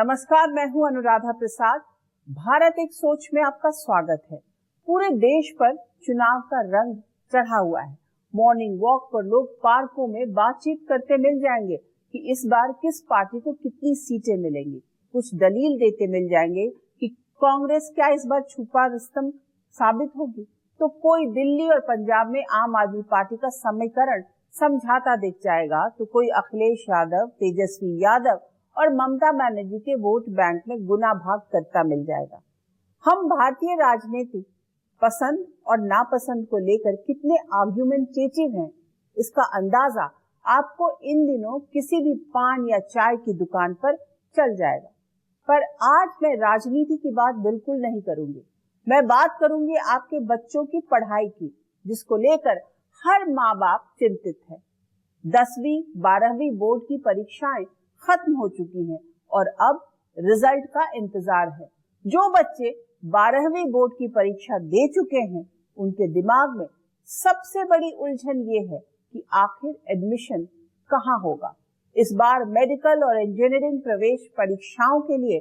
नमस्कार, मैं हूं अनुराधा प्रसाद। भारत एक सोच में आपका स्वागत है। पूरे देश पर चुनाव का रंग चढ़ा हुआ है। मॉर्निंग वॉक पर लोग पार्कों में बातचीत करते मिल जाएंगे कि इस बार किस पार्टी को कितनी सीटें मिलेंगी। कुछ दलील देते मिल जाएंगे कि कांग्रेस क्या इस बार छुपा रुस्तम साबित होगी। तो कोई दिल्ली और पंजाब में आम आदमी पार्टी का समीकरण समझाता दिख जाएगा, तो कोई अखिलेश यादव, तेजस्वी यादव और ममता बनर्जी के वोट बैंक में गुना भाग करता मिल जाएगा। हम भारतीय राजनीति पसंद और नापसंद को लेकर कितने आर्ग्यूमेंटेटिव हैं, इसका अंदाजा आपको इन दिनों किसी भी पान या चाय की दुकान पर चल जाएगा। पर आज मैं राजनीति की बात बिल्कुल नहीं करूंगी। मैं बात करूंगी आपके बच्चों की पढ़ाई की, जिसको लेकर हर माँ बाप चिंतित है। 10वीं 12वीं बोर्ड की परीक्षाएं खत्म हो चुकी हैं और अब रिजल्ट का इंतजार है। जो बच्चे 12वीं बोर्ड की परीक्षा दे चुके हैं, उनके दिमाग में सबसे बड़ी उलझन ये है कि आखिर एडमिशन कहाँ होगा। इस बार मेडिकल और इंजीनियरिंग प्रवेश परीक्षाओं के लिए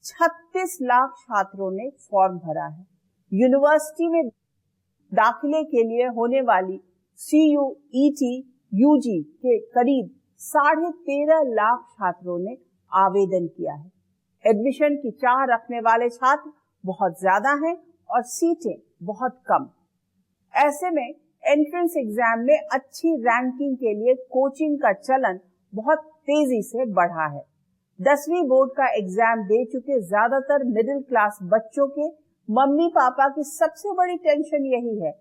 36 लाख छात्रों ने फॉर्म भरा है। यूनिवर्सिटी में दाखिले के लिए होने वाली CUET UG के करीब 13.5 लाख छात्रों ने आवेदन किया है। एडमिशन की चाह रखने वाले छात्र बहुत ज्यादा हैं और सीटें बहुत कम। ऐसे में एंट्रेंस एग्जाम में अच्छी रैंकिंग के लिए कोचिंग का चलन बहुत तेजी से बढ़ा है। 10वीं बोर्ड का एग्जाम दे चुके ज्यादातर मिडिल क्लास बच्चों के मम्मी पापा की सबसे बड़ी टेंशन यही है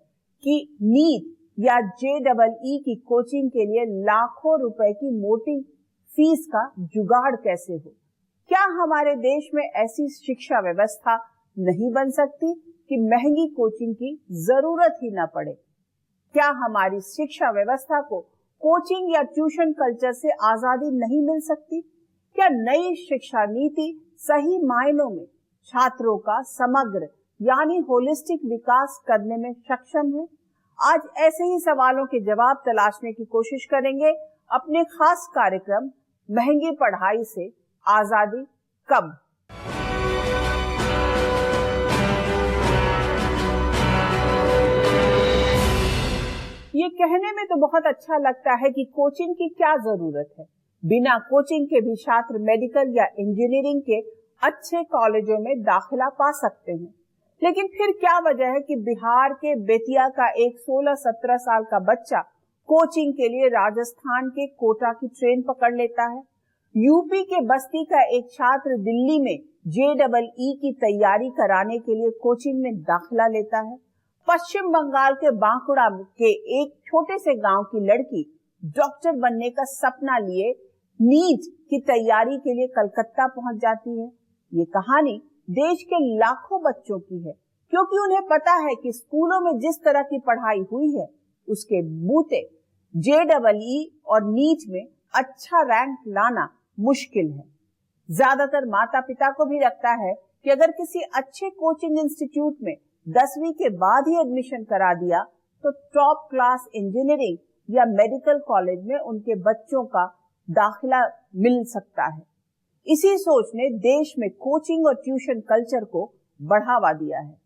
कि नीट या JEE की कोचिंग के लिए लाखों रुपए की मोटी फीस का जुगाड़ कैसे हो। क्या हमारे देश में ऐसी शिक्षा व्यवस्था नहीं बन सकती कि महंगी कोचिंग की जरूरत ही न पड़े? क्या हमारी शिक्षा व्यवस्था को कोचिंग या ट्यूशन कल्चर से आजादी नहीं मिल सकती? क्या नई शिक्षा नीति सही मायनों में छात्रों का समग्र यानी होलिस्टिक विकास करने में सक्षम है? आज ऐसे ही सवालों के जवाब तलाशने की कोशिश करेंगे अपने खास कार्यक्रम महंगी पढ़ाई से आजादी कब। ये कहने में तो बहुत अच्छा लगता है कि कोचिंग की क्या जरूरत है। बिना कोचिंग के भी छात्र मेडिकल या इंजीनियरिंग के अच्छे कॉलेजों में दाखिला पा सकते हैं। लेकिन फिर क्या वजह है कि बिहार के बेतिया का एक 16-17 साल का बच्चा कोचिंग के लिए राजस्थान के कोटा की ट्रेन पकड़ लेता है? यूपी के बस्ती का एक छात्र दिल्ली में JEE की तैयारी कराने के लिए कोचिंग में दाखिला लेता है। पश्चिम बंगाल के बांकुड़ा के एक छोटे से गांव की लड़की डॉक्टर बनने का सपना लिए नीट की तैयारी के लिए कलकत्ता पहुंच जाती है। ये कहानी देश के लाखों बच्चों की है, क्योंकि उन्हें पता है कि स्कूलों में जिस तरह की पढ़ाई हुई है, उसके बूते JEE और नीट में अच्छा रैंक लाना मुश्किल है। ज्यादातर माता पिता को भी लगता है कि अगर किसी अच्छे कोचिंग इंस्टीट्यूट में 10वीं के बाद ही एडमिशन करा दिया तो टॉप क्लास इंजीनियरिंग या मेडिकल कॉलेज में उनके बच्चों का दाखिला मिल सकता है। इसी सोच ने देश में कोचिंग और ट्यूशन कल्चर को बढ़ावा दिया है।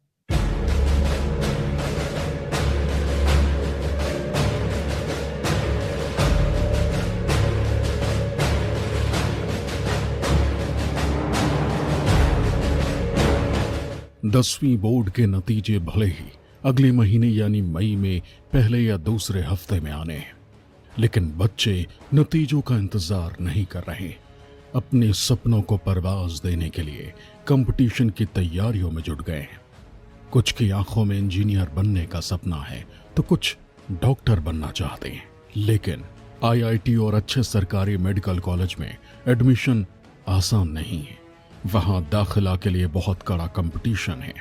दसवीं बोर्ड के नतीजे भले ही अगले महीने यानी मई में पहले या दूसरे हफ्ते में आने हैं, लेकिन बच्चे नतीजों का इंतजार नहीं कर रहे। अपने सपनों को परवाज देने के लिए कंपटीशन की तैयारियों में जुट गए हैं। कुछ की आंखों में इंजीनियर बनने का सपना है तो कुछ डॉक्टर बनना चाहते हैं। लेकिन IIT और अच्छे सरकारी मेडिकल कॉलेज में एडमिशन आसान नहीं है। वहां दाखिला के लिए बहुत कड़ा कंपटीशन है।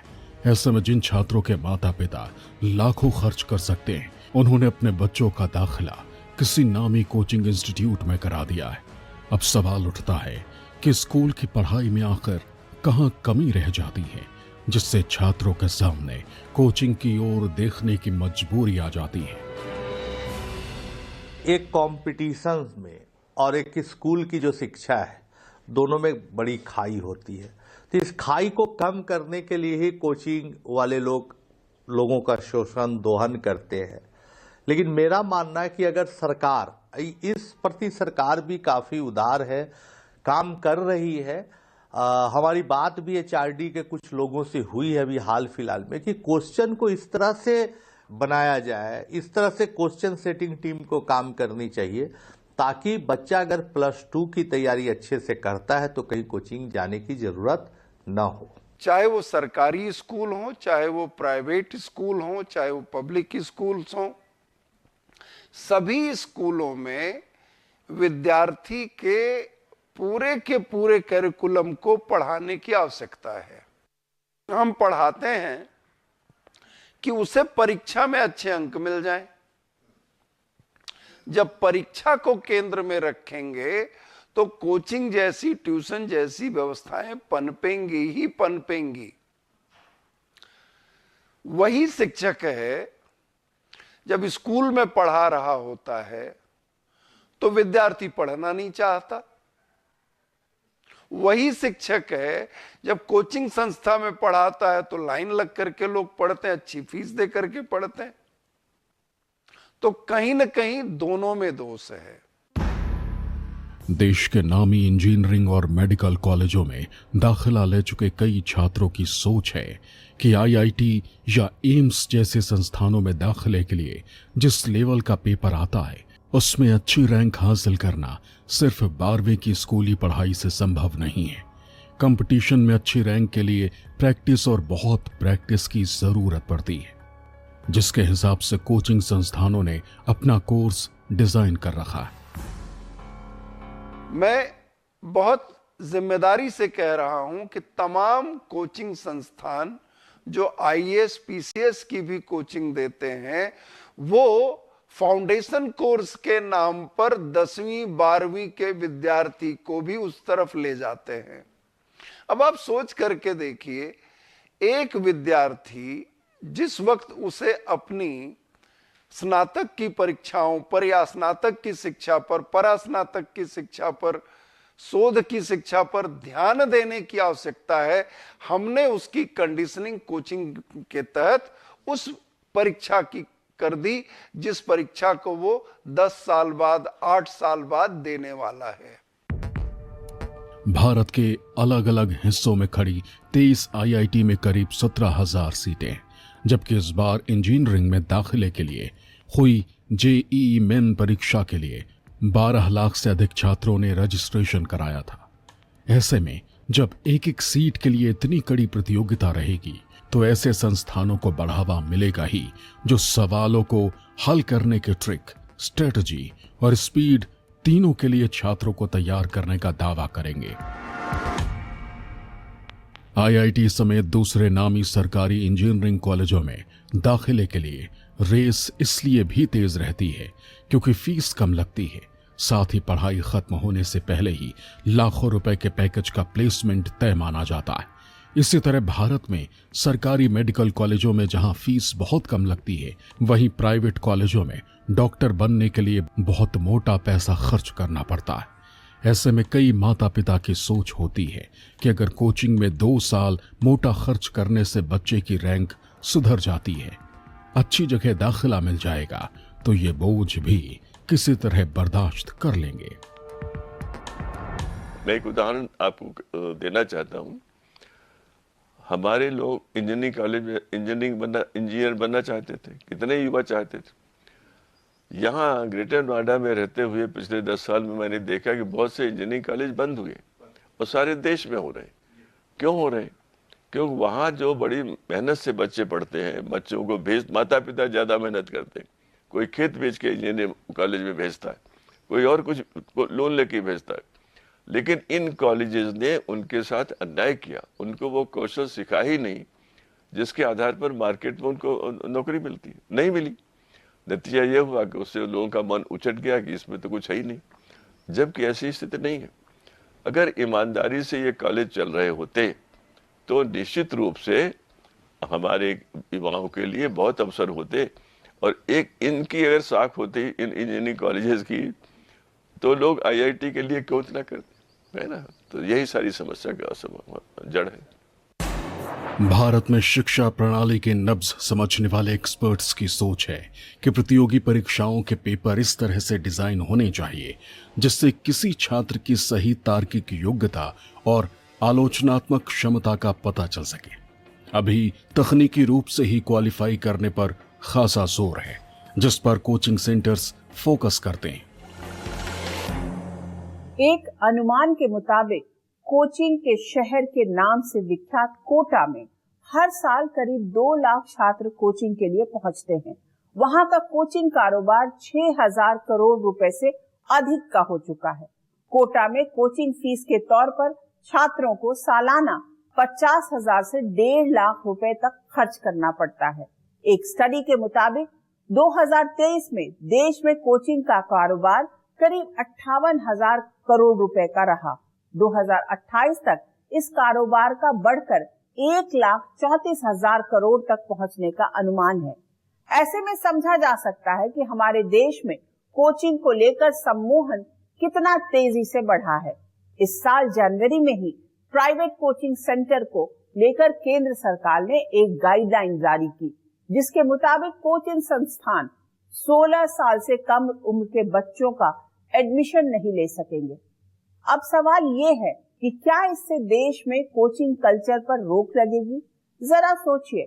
ऐसे में जिन छात्रों के माता पिता लाखों खर्च कर सकते हैं, उन्होंने अपने बच्चों का दाखिला किसी नामी कोचिंग इंस्टीट्यूट में करा दिया है। अब सवाल उठता है कि स्कूल की पढ़ाई में आखिर कहां कमी रह जाती है, जिससे छात्रों के सामने कोचिंग की ओर देखने की मजबूरी आ जाती है। एक कॉम्पिटिशन में और एक स्कूल की जो शिक्षा है दोनों में बड़ी खाई होती है। तो इस खाई को कम करने के लिए ही कोचिंग वाले लोगों का शोषण दोहन करते हैं। लेकिन मेरा मानना है कि अगर सरकार, इस प्रति सरकार भी काफ़ी उदार है, काम कर रही है। हमारी बात भी एचआरडी के कुछ लोगों से हुई है अभी हाल फिलहाल में कि क्वेश्चन को इस तरह से बनाया जाए, इस तरह से क्वेश्चन सेटिंग टीम को काम करनी चाहिए ताकि बच्चा अगर +2 की तैयारी अच्छे से करता है तो कहीं कोचिंग जाने की जरूरत न हो। चाहे वो सरकारी स्कूल हो, चाहे वो प्राइवेट स्कूल हो, चाहे वो पब्लिक स्कूल्स हो, सभी स्कूलों में विद्यार्थी के पूरे करिकुलम को पढ़ाने की आवश्यकता है। हम पढ़ाते हैं कि उसे परीक्षा में अच्छे अंक मिल जाएं। जब परीक्षा को केंद्र में रखेंगे तो कोचिंग जैसी, ट्यूशन जैसी व्यवस्थाएं पनपेंगी ही पनपेंगी। वही शिक्षक है जब स्कूल में पढ़ा रहा होता है तो विद्यार्थी पढ़ना नहीं चाहता। वही शिक्षक है जब कोचिंग संस्था में पढ़ाता है तो लाइन लग करके लोग पढ़ते हैं, अच्छी फीस दे करके पढ़ते हैं। तो कहीं न कहीं दोनों में दोष है। देश के नामी इंजीनियरिंग और मेडिकल कॉलेजों में दाखिला ले चुके कई छात्रों की सोच है कि आईआईटी या एम्स जैसे संस्थानों में दाखिले के लिए जिस लेवल का पेपर आता है उसमें अच्छी रैंक हासिल करना सिर्फ 12वीं की स्कूली पढ़ाई से संभव नहीं है। कंपटीशन में अच्छी रैंक के लिए प्रैक्टिस और बहुत प्रैक्टिस की जरूरत पड़ती है, जिसके हिसाब से कोचिंग संस्थानों ने अपना कोर्स डिजाइन कर रखा है। मैं बहुत जिम्मेदारी से कह रहा हूं कि तमाम कोचिंग संस्थान जो आईएएस पीसीएस की भी कोचिंग देते हैं वो फाउंडेशन कोर्स के नाम पर 10वीं 12वीं के विद्यार्थी को भी उस तरफ ले जाते हैं। अब आप सोच करके देखिए, एक विद्यार्थी जिस वक्त उसे अपनी स्नातक की परीक्षाओं पर या स्नातक की शिक्षा पर, परास्नातक की शिक्षा पर, शोध की शिक्षा पर ध्यान देने की आवश्यकता है, हमने उसकी कंडीशनिंग कोचिंग के तहत उस परीक्षा की कर दी जिस परीक्षा को वो 10 साल बाद, 8 साल बाद देने वाला है। भारत के अलग अलग हिस्सों में खड़ी 23 आईआईटी में करीब 17,000 सीटें, जबकि इस बार इंजीनियरिंग में दाखिले के लिए हुई जेईई मेन परीक्षा के लिए 12 लाख से अधिक छात्रों ने रजिस्ट्रेशन कराया था। ऐसे में जब एक एक सीट के लिए इतनी कड़ी प्रतियोगिता रहेगी तो ऐसे संस्थानों को बढ़ावा मिलेगा ही जो सवालों को हल करने के ट्रिक, स्ट्रेटजी और स्पीड तीनों के लिए छात्रों को तैयार करने का दावा करेंगे। आईआईटी समेत दूसरे नामी सरकारी इंजीनियरिंग कॉलेजों में दाखिले के लिए रेस इसलिए भी तेज रहती है क्योंकि फीस कम लगती है, साथ ही पढ़ाई खत्म होने से पहले ही लाखों रुपए के पैकेज का प्लेसमेंट तय माना जाता है। इसी तरह भारत में सरकारी मेडिकल कॉलेजों में जहां फीस बहुत कम लगती है, वहीं प्राइवेट कॉलेजों में डॉक्टर बनने के लिए बहुत मोटा पैसा खर्च करना पड़ता है। ऐसे में कई माता पिता की सोच होती है कि अगर कोचिंग में 2 साल मोटा खर्च करने से बच्चे की रैंक सुधर जाती है, अच्छी जगह दाखिला मिल जाएगा, तो ये बोझ भी किसी तरह बर्दाश्त कर लेंगे। मैं एक उदाहरण आपको देना चाहता हूँ। हमारे लोग इंजीनियरिंग कॉलेज में इंजीनियर बनना चाहते थे, कितने युवा चाहते थे। यहाँ ग्रेटर नोएडा में रहते हुए पिछले 10 साल में मैंने देखा कि बहुत से इंजीनियरिंग कॉलेज बंद हुए और सारे देश में हो रहे हैं। क्यों हो रहे हैं? क्योंकि वहाँ जो बड़ी मेहनत से बच्चे पढ़ते हैं, बच्चों को माता पिता ज़्यादा मेहनत करते हैं। कोई खेत बेच के इंजीनियरिंग कॉलेज में भेजता है, कोई और कुछ लोन लेके भेजता है। लेकिन इन कॉलेजेस ने उनके साथ अन्याय किया, उनको वो कौशल सिखा ही नहीं जिसके आधार पर मार्केट में उनको नौकरी मिलती है, नहीं मिली। नतीजा ये हुआ कि उससे लोगों का मन उचट गया कि इसमें तो कुछ है ही नहीं, जबकि ऐसी स्थिति नहीं है। अगर ईमानदारी से ये कॉलेज चल रहे होते तो निश्चित रूप से हमारे युवाओं के लिए बहुत अवसर होते, और एक इनकी अगर साख होती इन इंजीनियरिंग कॉलेजेस की तो लोग आईआईटी के लिए क्यों इतना करते, है ना। तो यही सारी समस्या का जड़ है। भारत में शिक्षा प्रणाली के नब्ज समझने वाले एक्सपर्ट्स की सोच है कि प्रतियोगी परीक्षाओं के पेपर इस तरह से डिजाइन होने चाहिए जिससे किसी छात्र की सही तार्किक योग्यता और आलोचनात्मक क्षमता का पता चल सके। अभी तकनीकी रूप से ही क्वालिफाई करने पर खासा जोर है, जिस पर कोचिंग सेंटर्स फोकस करते हैं। एक अनुमान के मुताबिक कोचिंग के शहर के नाम से विख्यात कोटा में हर साल करीब 2 लाख छात्र कोचिंग के लिए पहुंचते हैं। वहां का कोचिंग कारोबार 6,000 करोड़ रुपए से अधिक का हो चुका है। कोटा में कोचिंग फीस के तौर पर छात्रों को सालाना 50,000 से 1.5 लाख रुपए तक खर्च करना पड़ता है। एक स्टडी के मुताबिक 2023 में देश में कोचिंग का कारोबार करीब 58,000 करोड़ रुपए का रहा। 2028 तक इस कारोबार का बढ़कर 1,34,000 करोड़ तक पहुंचने का अनुमान है। ऐसे में समझा जा सकता है कि हमारे देश में कोचिंग को लेकर सम्मोहन कितना तेजी से बढ़ा है। इस साल जनवरी में ही प्राइवेट कोचिंग सेंटर को लेकर केंद्र सरकार ने एक गाइडलाइन जारी की, जिसके मुताबिक कोचिंग संस्थान 16 साल से कम उम्र के बच्चों का एडमिशन नहीं ले सकेंगे। अब सवाल ये है कि क्या इससे देश में कोचिंग कल्चर पर रोक लगेगी? जरा सोचिए,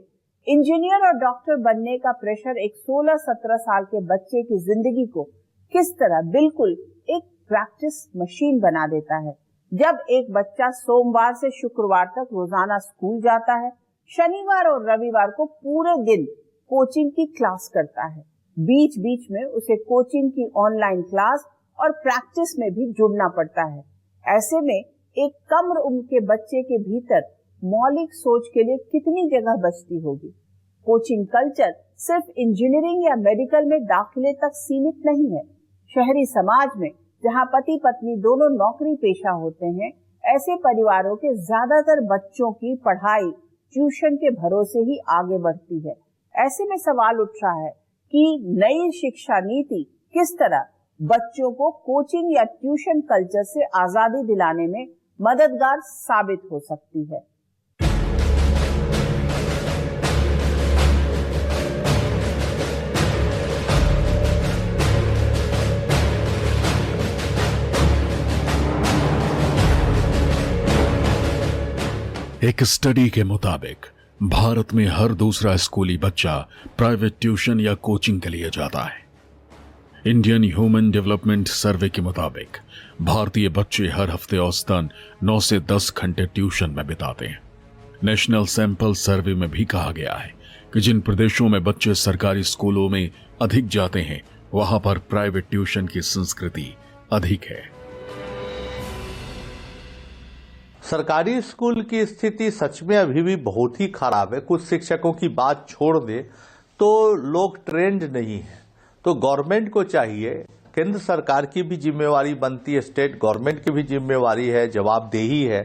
इंजीनियर और डॉक्टर बनने का प्रेशर एक 16-17 साल के बच्चे की जिंदगी को किस तरह बिल्कुल एक प्रैक्टिस मशीन बना देता है। जब एक बच्चा सोमवार से शुक्रवार तक रोजाना स्कूल जाता है, शनिवार और रविवार को पूरे दिन कोचिंग की क्लास करता है, बीच बीच में उसे कोचिंग की ऑनलाइन क्लास और प्रैक्टिस में भी जुड़ना पड़ता है। ऐसे में एक कम उम्र के बच्चे के भीतर मौलिक सोच के लिए कितनी जगह बचती होगी। कोचिंग कल्चर सिर्फ इंजीनियरिंग या मेडिकल में दाखिले तक सीमित नहीं है। शहरी समाज में जहां पति पत्नी दोनों नौकरी पेशा होते हैं, ऐसे परिवारों के ज्यादातर बच्चों की पढ़ाई ट्यूशन के भरोसे ही आगे बढ़ती है। ऐसे में सवाल उठ रहा है कि नई शिक्षा नीति किस तरह बच्चों को कोचिंग या ट्यूशन कल्चर से आजादी दिलाने में मददगार साबित हो सकती है। एक स्टडी के मुताबिक भारत में हर दूसरा स्कूली बच्चा प्राइवेट ट्यूशन या कोचिंग के लिए जाता है। इंडियन ह्यूमन डेवलपमेंट सर्वे के मुताबिक भारतीय बच्चे हर हफ्ते औसतन 9 से 10 घंटे ट्यूशन में बिताते हैं। नेशनल सैंपल सर्वे में भी कहा गया है कि जिन प्रदेशों में बच्चे सरकारी स्कूलों में अधिक जाते हैं, वहां पर प्राइवेट ट्यूशन की संस्कृति अधिक है। सरकारी स्कूल की स्थिति सच में अभी भी बहुत ही खराब है। कुछ शिक्षकों की बात छोड़ दे तो लोग ट्रेंड नहीं है। तो गवर्नमेंट को चाहिए, केंद्र सरकार की भी जिम्मेवारी बनती है, स्टेट गवर्नमेंट की भी जिम्मेवारी है, जवाबदेही है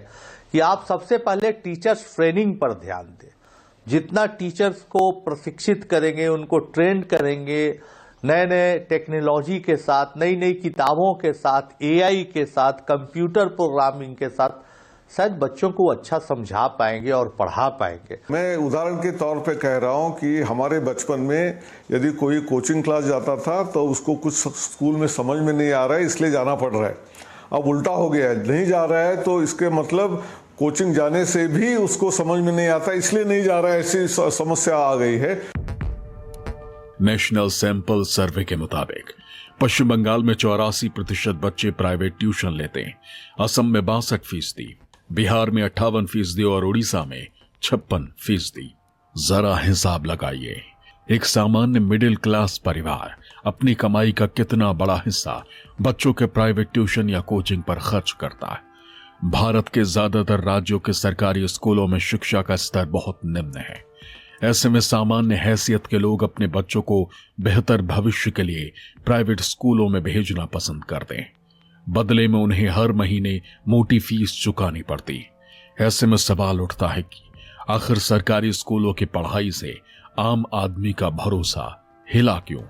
कि आप सबसे पहले टीचर्स ट्रेनिंग पर ध्यान दें। जितना टीचर्स को प्रशिक्षित करेंगे, उनको ट्रेंड करेंगे, नए नए टेक्नोलॉजी के साथ, नई नई किताबों के साथ, एआई के साथ, कंप्यूटर प्रोग्रामिंग के साथ, शायद बच्चों को अच्छा समझा पाएंगे और पढ़ा पाएंगे। मैं उदाहरण के तौर पे कह रहा हूं कि हमारे बचपन में यदि कोई कोचिंग क्लास जाता था तो उसको कुछ स्कूल में समझ में नहीं आ रहा है, इसलिए जाना पड़ रहा है। अब उल्टा हो गया है, नहीं जा रहा है तो इसके मतलब कोचिंग जाने से भी उसको समझ में नहीं आता, इसलिए नहीं जा रहा है, ऐसी समस्या आ गई है। नेशनल सैंपल सर्वे के मुताबिक पश्चिम बंगाल में 84% बच्चे प्राइवेट ट्यूशन लेते हैं, असम में 62%, बिहार में 58% और उड़ीसा में 56%। जरा हिसाब लगाइए, एक सामान्य मिडिल क्लास परिवार अपनी कमाई का कितना बड़ा हिस्सा बच्चों के प्राइवेट ट्यूशन या कोचिंग पर खर्च करता है। भारत के ज्यादातर राज्यों के सरकारी स्कूलों में शिक्षा का स्तर बहुत निम्न है। ऐसे में सामान्य हैसियत के लोग अपने बच्चों को बेहतर भविष्य के लिए प्राइवेट स्कूलों में भेजना पसंद करते हैं। बदले में उन्हें हर महीने मोटी फीस चुकानी पड़ती। ऐसे में सवाल उठता है कि आखिर सरकारी स्कूलों की पढ़ाई से आम आदमी का भरोसा हिला क्यों?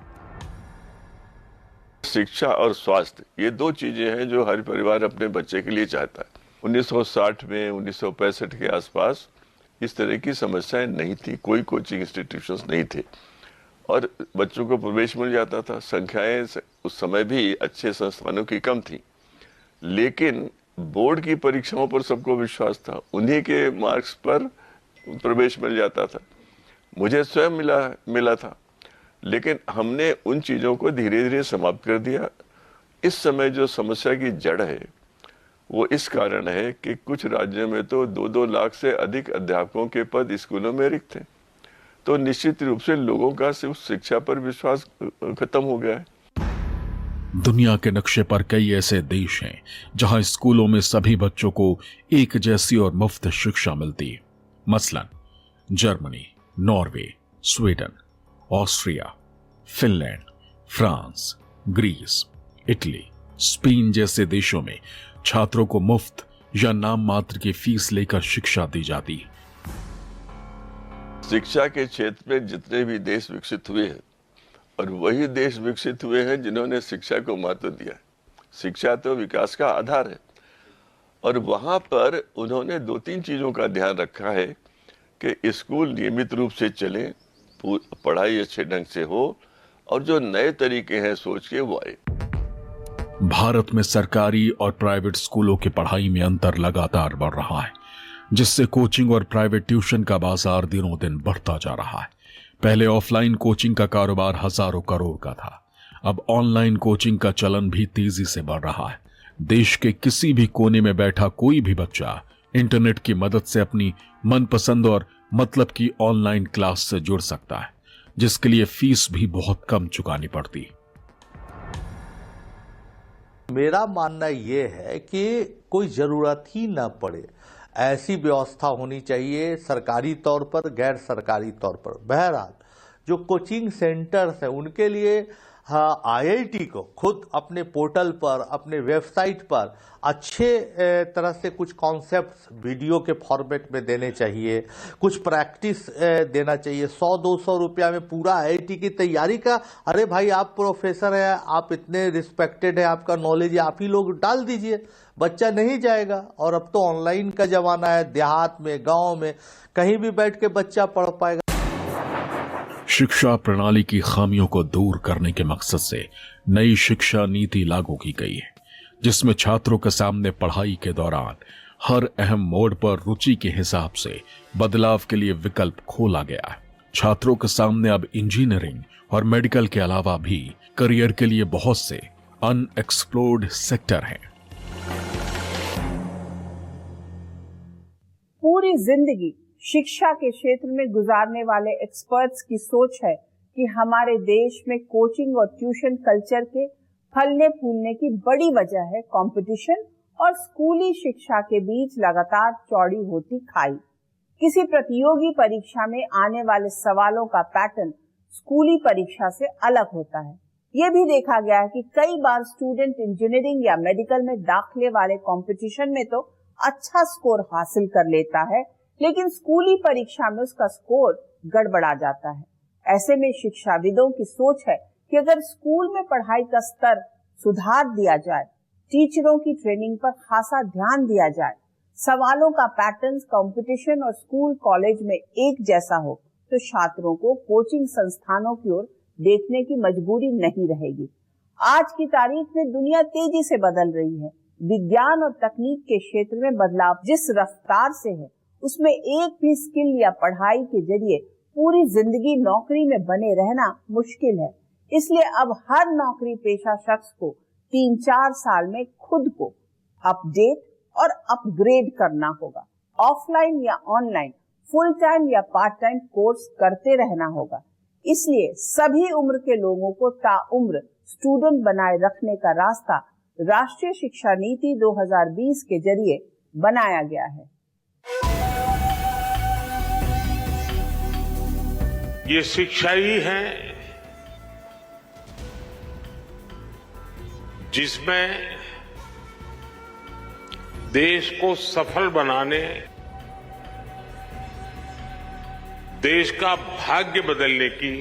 शिक्षा और स्वास्थ्य, ये दो चीजें हैं जो हर परिवार अपने बच्चे के लिए चाहता है। 1960 में 1965 के आसपास इस तरह की समस्याएं नहीं थी, कोई कोचिंग इंस्टीट्यूशंस नहीं थे और बच्चों को प्रवेश मिल जाता था। संख्याएं उस समय भी अच्छे संस्थानों की कम थी, लेकिन बोर्ड की परीक्षाओं पर सबको विश्वास था, उन्हीं के मार्क्स पर प्रवेश मिल जाता था। मुझे स्वयं मिला था, लेकिन हमने उन चीज़ों को धीरे धीरे समाप्त कर दिया। इस समय जो समस्या की जड़ है वो इस कारण है कि कुछ राज्यों में तो 2-2 लाख से अधिक अध्यापकों के पद स्कूलों में रिक्त हैं, तो निश्चित रूप से लोगों का सिर्फ शिक्षा पर विश्वास खत्म हो गया है। दुनिया के नक्शे पर कई ऐसे देश हैं जहां स्कूलों में सभी बच्चों को एक जैसी और मुफ्त शिक्षा मिलती है। मसलन Germany, Norway, Sweden, Austria, Finland, France, Greece, Italy, Spain जैसे देशों में छात्रों को मुफ्त या नाम मात्र की फीस लेकर शिक्षा दी जाती है। शिक्षा के क्षेत्र में जितने भी देश विकसित हुए हैं और वही देश विकसित हुए हैं जिन्होंने शिक्षा को महत्व दिया है। शिक्षा तो विकास का आधार है और वहां पर उन्होंने 2-3 चीजों का ध्यान रखा है कि स्कूल नियमित रूप से चले, पढ़ाई अच्छे ढंग से हो और जो नए तरीके हैं सोच के वो आए। भारत में सरकारी और प्राइवेट स्कूलों की पढ़ाई में अंतर लगातार बढ़ रहा है, जिससे कोचिंग और प्राइवेट ट्यूशन का बाजार दिनों दिन बढ़ता जा रहा है। पहले ऑफलाइन कोचिंग का कारोबार हजारों करोड़ का था, अब ऑनलाइन कोचिंग का चलन भी तेजी से बढ़ रहा है। देश के किसी भी कोने में बैठा कोई भी बच्चा इंटरनेट की मदद से अपनी मनपसंद और मतलब की ऑनलाइन क्लास से जुड़ सकता है, जिसके लिए फीस भी बहुत कम चुकानी पड़ती। मेरा मानना ये है कि कोई जरूरत ही ना पड़े, ऐसी व्यवस्था होनी चाहिए सरकारी तौर पर, गैर सरकारी तौर पर। बहरहाल जो कोचिंग सेंटर्स हैं उनके लिए आईआईटी को खुद अपने पोर्टल पर, अपने वेबसाइट पर अच्छे तरह से कुछ कॉन्सेप्ट्स वीडियो के फॉर्मेट में देने चाहिए, कुछ प्रैक्टिस देना चाहिए। 100-200 रुपया में पूरा आईआईटी की तैयारी का, अरे भाई आप प्रोफेसर हैं, आप इतने रिस्पेक्टेड हैं, आपका नॉलेज आप ही लोग डाल दीजिए, बच्चा नहीं जाएगा। और अब तो ऑनलाइन का जमाना है, देहात में, गांव में कहीं भी बैठ के बच्चा पढ़ पाएगा। शिक्षा प्रणाली की खामियों को दूर करने के मकसद से नई शिक्षा नीति लागू की गई है, जिसमें छात्रों के सामने पढ़ाई के दौरान हर अहम मोड़ पर रुचि के हिसाब से बदलाव के लिए विकल्प खोला गया है। छात्रों के सामने अब इंजीनियरिंग और मेडिकल के अलावा भी करियर के लिए बहुत से अनएक्सप्लोर्ड सेक्टर हैं। पूरी जिंदगी शिक्षा के क्षेत्र में गुजारने वाले एक्सपर्ट्स की सोच है कि हमारे देश में कोचिंग और ट्यूशन कल्चर के फलने फूलने की बड़ी वजह है कंपटीशन और स्कूली शिक्षा के बीच लगातार चौड़ी होती खाई। किसी प्रतियोगी परीक्षा में आने वाले सवालों का पैटर्न स्कूली परीक्षा से अलग होता है। ये भी देखा गया है कि कई बार स्टूडेंट इंजीनियरिंग या मेडिकल में दाखिले वाले कंपटीशन में तो अच्छा स्कोर हासिल कर लेता है, लेकिन स्कूली परीक्षा में उसका स्कोर गड़बड़ा जाता है। ऐसे में शिक्षाविदों की सोच है कि अगर स्कूल में पढ़ाई का स्तर सुधार दिया जाए, टीचरों की ट्रेनिंग पर खासा ध्यान दिया जाए, सवालों का पैटर्न कंपटीशन और स्कूल कॉलेज में एक जैसा हो, तो छात्रों को कोचिंग संस्थानों की ओर देखने की मजबूरी नहीं रहेगी। आज की तारीख में दुनिया तेजी से बदल रही है। विज्ञान और तकनीक के क्षेत्र में बदलाव जिस रफ्तार से है, उसमें एक भी स्किल या पढ़ाई के जरिए पूरी जिंदगी नौकरी में बने रहना मुश्किल है। इसलिए अब हर नौकरी पेशा शख्स को 3-4 साल में खुद को अपडेट और अपग्रेड करना होगा। ऑफलाइन या ऑनलाइन, फुल टाइम या पार्ट टाइम कोर्स करते रहना होगा। इसलिए सभी उम्र के लोगों को ताउम्र स्टूडेंट बनाए रखने का रास्ता राष्ट्रीय शिक्षा नीति 2020 के जरिए बनाया गया है। ये शिक्षा ही है जिसमें देश को सफल बनाने, देश का भाग्य बदलने की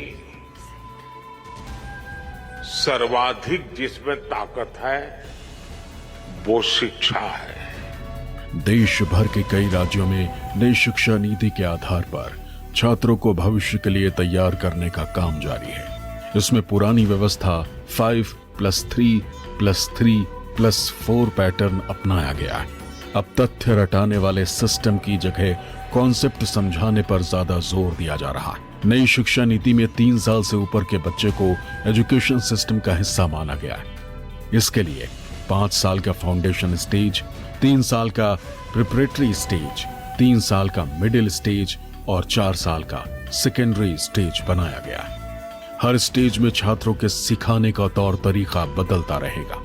सर्वाधिक जिसमें ताकत है वो शिक्षा है। देश भर के कई राज्यों में नई शिक्षा नीति के आधार पर छात्रों को भविष्य के लिए तैयार करने का काम जारी है। इसमें पुरानी व्यवस्था 5+3+3+4 पैटर्न अपनाया गया है। अब तथ्य रटाने वाले सिस्टम की जगह कॉन्सेप्ट समझाने पर ज्यादा जोर दिया जा रहा है। नई शिक्षा नीति में 3 साल से ऊपर के बच्चे को एजुकेशन सिस्टम का हिस्सा माना गया है। इसके लिए 5 साल का फाउंडेशन स्टेज, 3 साल का प्रिपरेटरी स्टेज, 3 साल का मिडिल स्टेज और 4 साल का सेकेंडरी स्टेज बनाया गया है। हर स्टेज में छात्रों के सिखाने का तौर तरीका बदलता रहेगा,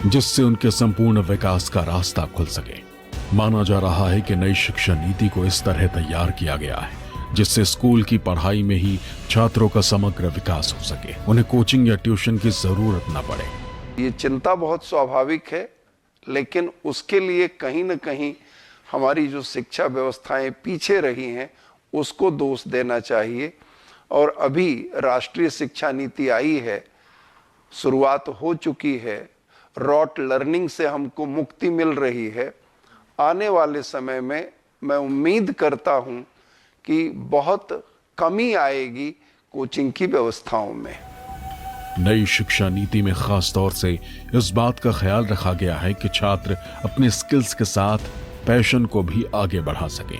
जिससे उनके संपूर्ण विकास का रास्ता खुल सके। माना जा रहा है कि नई शिक्षा नीति को इस तरह तैयार किया गया है जिससे स्कूल की पढ़ाई में ही छात्रों का समग्र विकास हो सके, उन्हें कोचिंग या ट्यूशन की जरूरत न पड़े। ये चिंता बहुत स्वाभाविक है, लेकिन उसके लिए कहीं न कहीं हमारी जो शिक्षा व्यवस्थाएं पीछे रही हैं उसको दोष देना चाहिए। और अभी राष्ट्रीय शिक्षा नीति आई है, शुरुआत हो चुकी है, रॉट लर्निंग से हमको मुक्ति मिल रही है। आने वाले समय में मैं उम्मीद करता हूं कि बहुत कमी आएगी कोचिंग की व्यवस्थाओं में। नई शिक्षा नीति में खास तौर से इस बात का ख्याल रखा गया है कि छात्र अपने स्किल्स के साथ पैशन को भी आगे बढ़ा सके।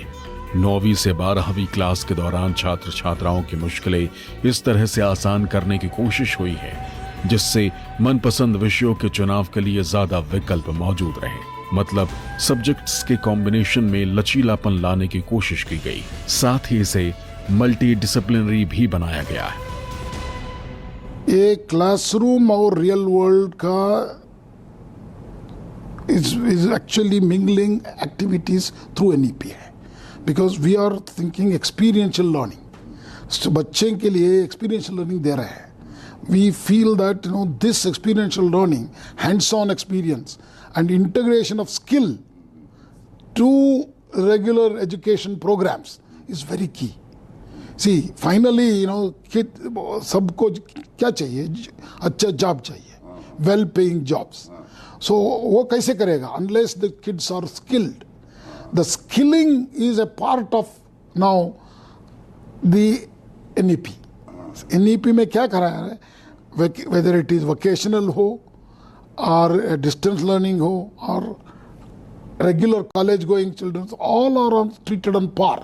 9वीं से 12वीं क्लास के दौरान छात्र छात्राओं की मुश्किलें इस तरह से आसान करने की कोशिश हुई है जिससे मनपसंद विषयों के चुनाव के लिए ज्यादा विकल्प मौजूद रहे। मतलब सब्जेक्ट्स के कॉम्बिनेशन में लचीलापन लाने की कोशिश की गई, साथ ही इसे मल्टी डिसिप्लिनरी भी बनाया गया है। ये क्लासरूम और रियल वर्ल्ड का is actually mingling activities through NEP है, because we are thinking experiential learning. So बच्चे के लिए experiential learning दे रहे हैं। We feel that this experiential learning, hands-on experience and integration of skill to regular education programs is very key. See, finally, kid सबको क्या चाहिए? अच्छा job चाहिए, well paying jobs. So वो कैसे करेगा? Unless the kids are skilled. The skilling is a part of now the NEP. NEP में क्या करा है? Whether it is vocational हो or distance learning हो or regular college going children, all are treated on par.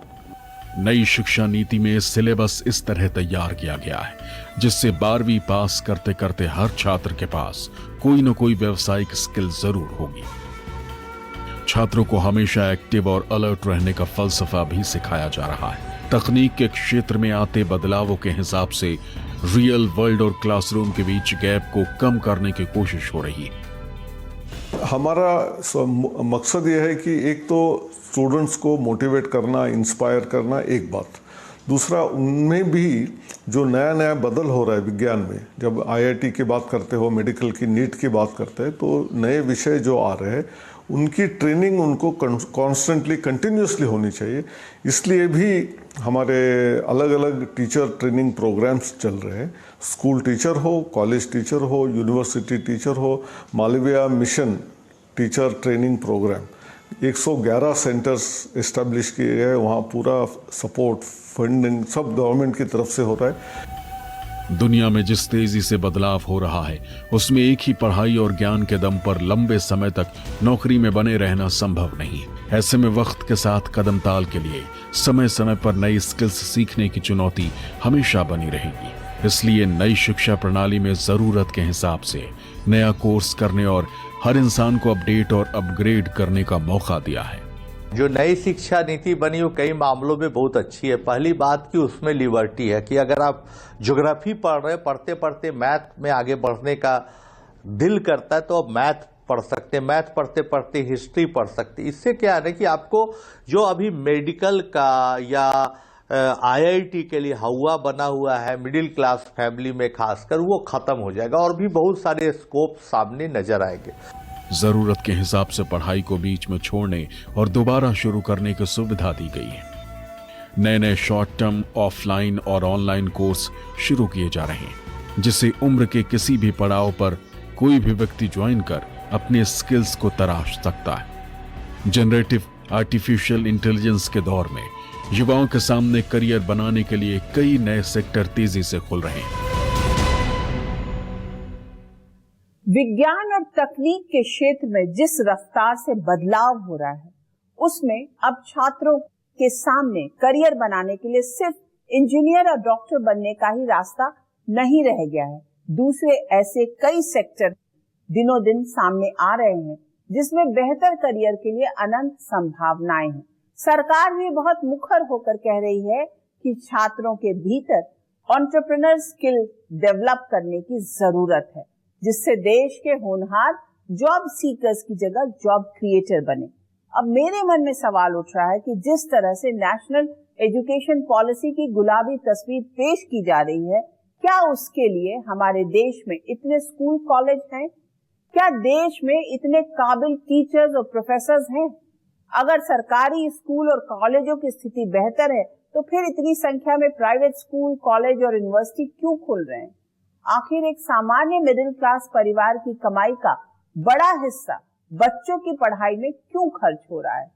नई शिक्षा नीति में सिलेबस इस तरह तैयार किया गया है जिससे 12वीं पास करते करते हर छात्र के पास कोई न कोई व्यावसायिक स्किल जरूर होगी। छात्रों को हमेशा एक्टिव और अलर्ट रहने का फलसफा भी सिखाया जा रहा है। तकनीक के क्षेत्र में आते बदलावों के हिसाब से रियल वर्ल्ड और क्लासरूम के बीच गैप को कम करने की कोशिश हो रही है। हमारा मकसद यह है कि एक तो स्टूडेंट्स को मोटिवेट करना, इंस्पायर करना एक बात, दूसरा उनमें भी जो नया नया बदल हो रहा है विज्ञान में, जब IIT की बात करते हो, मेडिकल की नीट की बात करते हैं, तो नए विषय जो आ रहे हैं उनकी ट्रेनिंग उनको कॉन्स्टेंटली कंटिन्यूसली होनी चाहिए। इसलिए भी हमारे अलग अलग टीचर ट्रेनिंग प्रोग्राम्स चल रहे हैं। स्कूल टीचर हो, कॉलेज टीचर हो, यूनिवर्सिटी टीचर हो, Malaviya mission teacher training programme 111 centres establish किए गए। वहाँ पूरा सपोर्ट, फंडिंग सब गवर्नमेंट की तरफ से हो रहा है। दुनिया में जिस तेजी से बदलाव हो रहा है उसमें एक ही पढ़ाई और ज्ञान के दम पर लंबे समय तक नौकरी में बने रहना संभव नहीं। ऐसे में वक्त के साथ कदम ताल के लिए समय समय पर नई स्किल्स सीखने की चुनौती हमेशा बनी रहेगी। इसलिए नई शिक्षा प्रणाली में जरूरत के हिसाब से नया कोर्स करने और हर इंसान को अपडेट और अपग्रेड करने का मौका दिया है। जो नई शिक्षा नीति बनी वो कई मामलों में बहुत अच्छी है। पहली बात कि उसमें लिबर्टी है कि अगर आप ज्योग्राफी पढ़ रहे, पढ़ते पढ़ते मैथ में आगे बढ़ने का दिल करता है तो आप मैथ पढ़ सकते हैं, मैथ पढ़ते पढ़ते हिस्ट्री पढ़ सकते हैं। इससे क्या है कि आपको जो अभी मेडिकल का या IIT के लिए हवा बना हुआ है मिडिल क्लास फैमिली में खासकर, वो खत्म हो जाएगा और भी बहुत सारे स्कोप सामने नजर आएंगे। जरूरत के हिसाब से पढ़ाई को बीच में छोड़ने और दोबारा शुरू करने की सुविधा दी गई है। नए नए शॉर्ट टर्म ऑफलाइन और ऑनलाइन कोर्स शुरू किए जा रहे हैं जिससे उम्र के किसी भी पड़ाव पर कोई भी व्यक्ति ज्वाइन कर अपने स्किल्स को तराश सकता है। जनरेटिव आर्टिफिशियल इंटेलिजेंस के दौर में युवाओं के सामने करियर बनाने के लिए कई नए सेक्टर तेजी से खुल रहे हैं। विज्ञान और तकनीक के क्षेत्र में जिस रफ्तार से बदलाव हो रहा है, उसमें अब छात्रों के सामने करियर बनाने के लिए सिर्फ इंजीनियर और डॉक्टर बनने का ही रास्ता नहीं रह गया है। दूसरे ऐसे कई सेक्टर दिनों दिन सामने आ रहे हैं जिसमें बेहतर करियर के लिए अनंत संभावनाएं हैं। सरकार भी बहुत मुखर होकर कह रही है कि छात्रों के भीतर एंटरप्रेन्योर स्किल डेवलप करने की जरूरत है, जिससे देश के होनहार जॉब सीकर्स की जगह जॉब क्रिएटर बने। अब मेरे मन में सवाल उठ रहा है कि जिस तरह से नेशनल एजुकेशन पॉलिसी की गुलाबी तस्वीर पेश की जा रही है, क्या उसके लिए हमारे देश में इतने स्कूल कॉलेज हैं? क्या देश में इतने काबिल टीचर्स और प्रोफेसर्स हैं? अगर सरकारी स्कूल और कॉलेजों की स्थिति बेहतर है तो फिर इतनी संख्या में प्राइवेट स्कूल, कॉलेज और यूनिवर्सिटी क्यों खुल रहे हैं? आखिर एक सामान्य मिडिल क्लास परिवार की कमाई का बड़ा हिस्सा बच्चों की पढ़ाई में क्यों खर्च हो रहा है?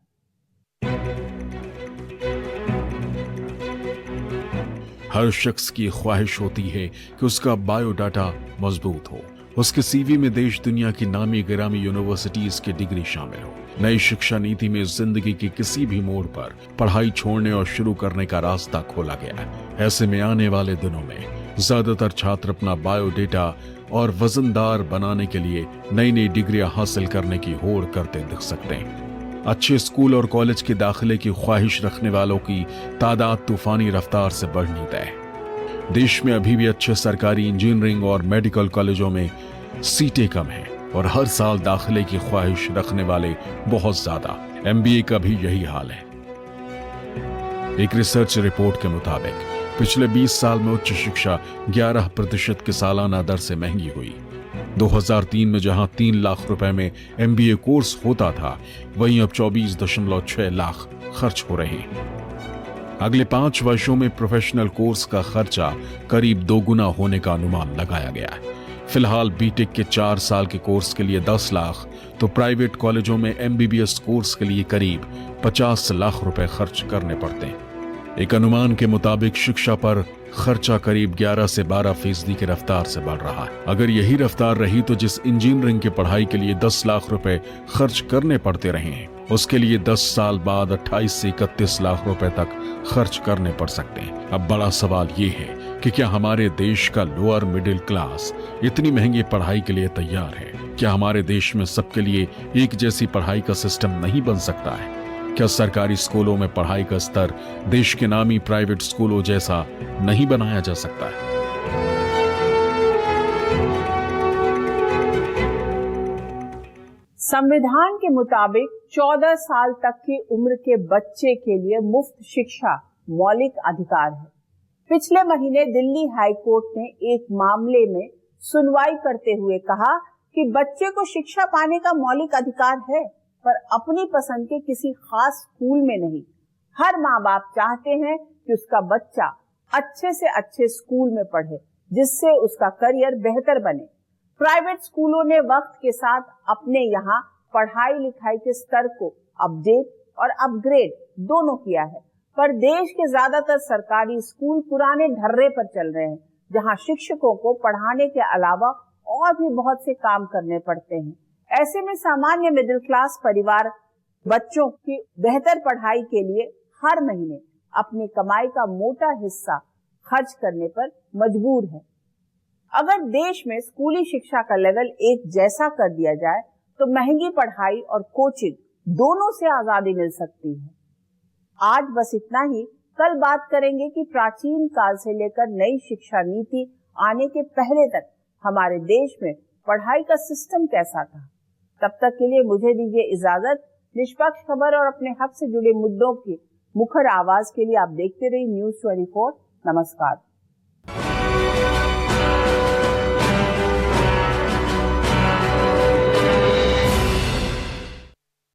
हर शख्स की ख्वाहिश होती है कि उसका बायोडाटा मजबूत हो, उसके सीवी में देश दुनिया की नामी गिरामी यूनिवर्सिटीज की डिग्री शामिल हो। नई शिक्षा नीति में जिंदगी की किसी भी मोड़ पर पढ़ाई छोड़ने और शुरू करने का रास्ता खोला गया है। ऐसे में आने वाले दिनों में ज्यादातर छात्र अपना बायोडेटा और वजनदार बनाने के लिए नई नई डिग्रियां हासिल करने की होड़ करते दिख सकते हैं। अच्छे स्कूल और कॉलेज के दाखिले की ख्वाहिश रखने वालों की तादाद तूफानी रफ्तार से बढ़नी तय है। देश में अभी भी अच्छे सरकारी इंजीनियरिंग और मेडिकल कॉलेजों में सीटें कम हैं और हर साल दाखिले की ख्वाहिश रखने वाले बहुत ज्यादा। MBA का भी यही हाल है। एक रिसर्च रिपोर्ट के मुताबिक पिछले 20 साल में उच्च शिक्षा 11% की सालाना दर से महंगी हुई। 2003 में जहां 3 लाख रुपए में MBA कोर्स होता था, वहीं अब 24.6 लाख खर्च हो रहे हैं। अगले 5 वर्षों में प्रोफेशनल कोर्स का खर्चा करीब 2 गुना होने का अनुमान लगाया गया है। फिलहाल बीटेक के 4 साल के कोर्स के लिए 10 लाख, तो प्राइवेट कॉलेजों में MBBS कोर्स के लिए करीब 50 लाख रुपए खर्च करने पड़ते हैं। एक अनुमान के मुताबिक शिक्षा पर खर्चा करीब 11 से 12% की रफ्तार से बढ़ रहा है। अगर यही रफ्तार रही तो जिस इंजीनियरिंग की पढ़ाई के लिए 10 लाख रुपए खर्च करने पड़ते रहे हैं, उसके लिए 10 साल बाद 28 से 31 लाख रुपए तक खर्च करने पड़ सकते हैं। अब बड़ा सवाल ये है कि क्या हमारे देश का लोअर मिडिल क्लास इतनी महंगी पढ़ाई के लिए तैयार है? क्या हमारे देश में सबके लिए एक जैसी पढ़ाई का सिस्टम नहीं बन सकता है? क्या सरकारी स्कूलों में पढ़ाई का स्तर देश के नामी प्राइवेट स्कूलों जैसा नहीं बनाया जा सकता है? संविधान के मुताबिक 14 साल तक की उम्र के बच्चे के लिए मुफ्त शिक्षा मौलिक अधिकार है। पिछले महीने दिल्ली हाई कोर्ट ने एक मामले में सुनवाई करते हुए कहा कि बच्चे को शिक्षा पाने का मौलिक अधिकार है, पर अपनी पसंद के किसी खास स्कूल में नहीं। हर माँ बाप चाहते हैं कि उसका बच्चा अच्छे से अच्छे स्कूल में पढ़े, जिससे उसका करियर बेहतर बने। प्राइवेट स्कूलों ने वक्त के साथ अपने यहाँ पढ़ाई लिखाई के स्तर को अपडेट और अपग्रेड दोनों किया है, पर देश के ज्यादातर सरकारी स्कूल पुराने ढर्रे पर चल रहे हैं, जहाँ शिक्षकों को पढ़ाने के अलावा और भी बहुत से काम करने पड़ते हैं। ऐसे में सामान्य मिडिल क्लास परिवार बच्चों की बेहतर पढ़ाई के लिए हर महीने अपनी कमाई का मोटा हिस्सा खर्च करने पर मजबूर है। अगर देश में स्कूली शिक्षा का लेवल एक जैसा कर दिया जाए तो महंगी पढ़ाई और कोचिंग दोनों से आजादी मिल सकती है। आज बस इतना ही। कल बात करेंगे कि प्राचीन काल से लेकर नई शिक्षा नीति आने के पहले तक हमारे देश में पढ़ाई का सिस्टम कैसा था। तब तक के लिए मुझे दीजिए इजाजत। निष्पक्ष खबर और अपने हक से जुड़े मुद्दों की मुखर आवाज के लिए आप देखते रहिए न्यूज़ 24। नमस्कार।